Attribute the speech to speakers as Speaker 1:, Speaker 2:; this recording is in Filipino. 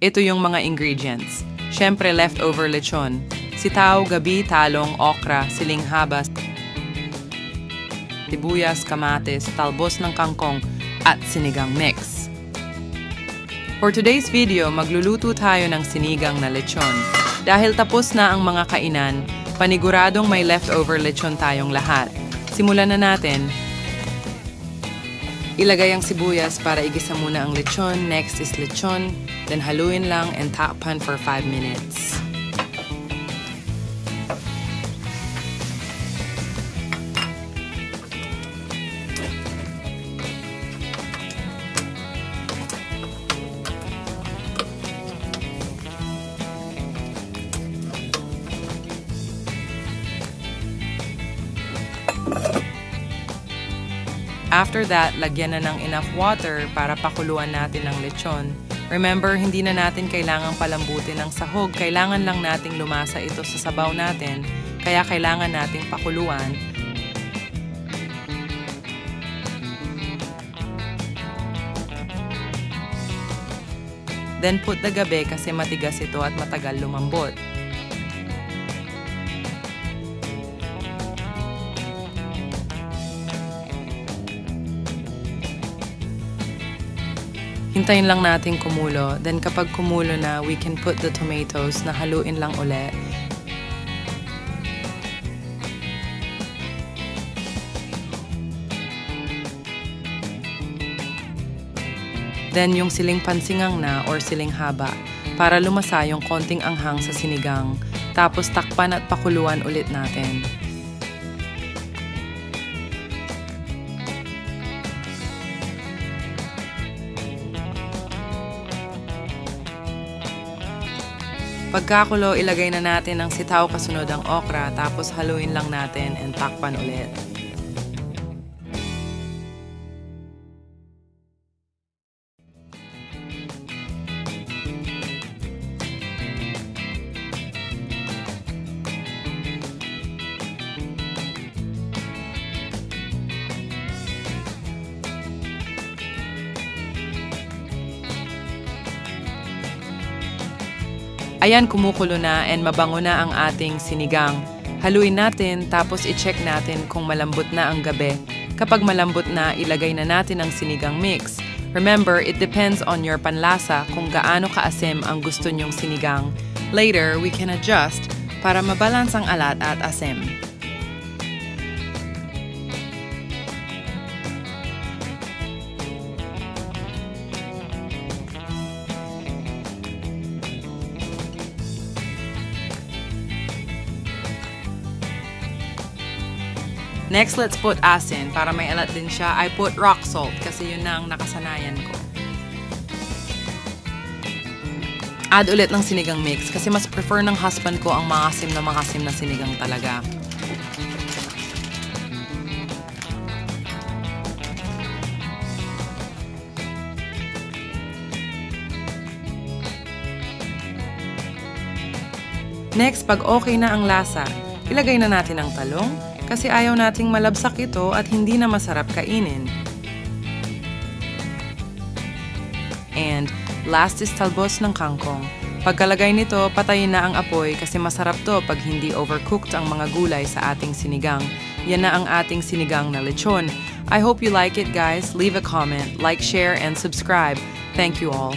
Speaker 1: Ito yung mga ingredients. Siyempre, leftover lechon. Sitaw, gabi, talong, okra, siling habas, sibuyas, kamatis, talbos ng kangkong, at sinigang mix. For today's video, magluluto tayo ng sinigang na lechon. Dahil tapos na ang mga kainan, paniguradong may leftover lechon tayong lahat. Simulan na natin. Ilagay ang sibuyas para igisa muna ang lechon. Next is lechon. Then haluin lang and takpan for 5 minutes. After that, lagyan na ng enough water para pakuluan natin ang lechon. Remember, hindi na natin kailangang palambutin ang sahog. Kailangan lang nating lumasa ito sa sabaw natin. Kaya kailangan nating pakuluan. Then put the gabi kasi matigas ito at matagal lumambot. Hintayin lang natin kumulo. Then kapag kumulo na, we can put the tomatoes na haluin lang ulit. Then yung siling pansingang na or siling haba para lumasa yung konting anghang sa sinigang. Tapos takpan at pakuluan ulit natin. Pagkakulo, ilagay na natin ang sitaw kasunod ang okra, tapos haluin lang natin and takpan ulit. Ayan, kumukulo na and mabango na ang ating sinigang. Haluin natin tapos i-check natin kung malambot na ang gabi. Kapag malambot na, ilagay na natin ang sinigang mix. Remember, it depends on your panlasa kung gaano kaasim ang gusto nyong sinigang. Later, we can adjust para mabalance ang alat at asim. Next, let's put asin. Para may alat din siya, I put rock salt kasi yun na ang nakasanayan ko. Add ulit ng sinigang mix kasi mas prefer ng husband ko ang maasim na sinigang talaga. Next, pag okay na ang lasa, ilagay na natin ang talong. Kasi ayaw nating malabsak ito at hindi na masarap kainin. And last is talbos ng kangkong. Pagkalagay nito, patayin na ang apoy kasi masarap to pag hindi overcooked ang mga gulay sa ating sinigang. Yan na ang ating sinigang na lechon. I hope you like it, guys. Leave a comment, like, share, and subscribe. Thank you all.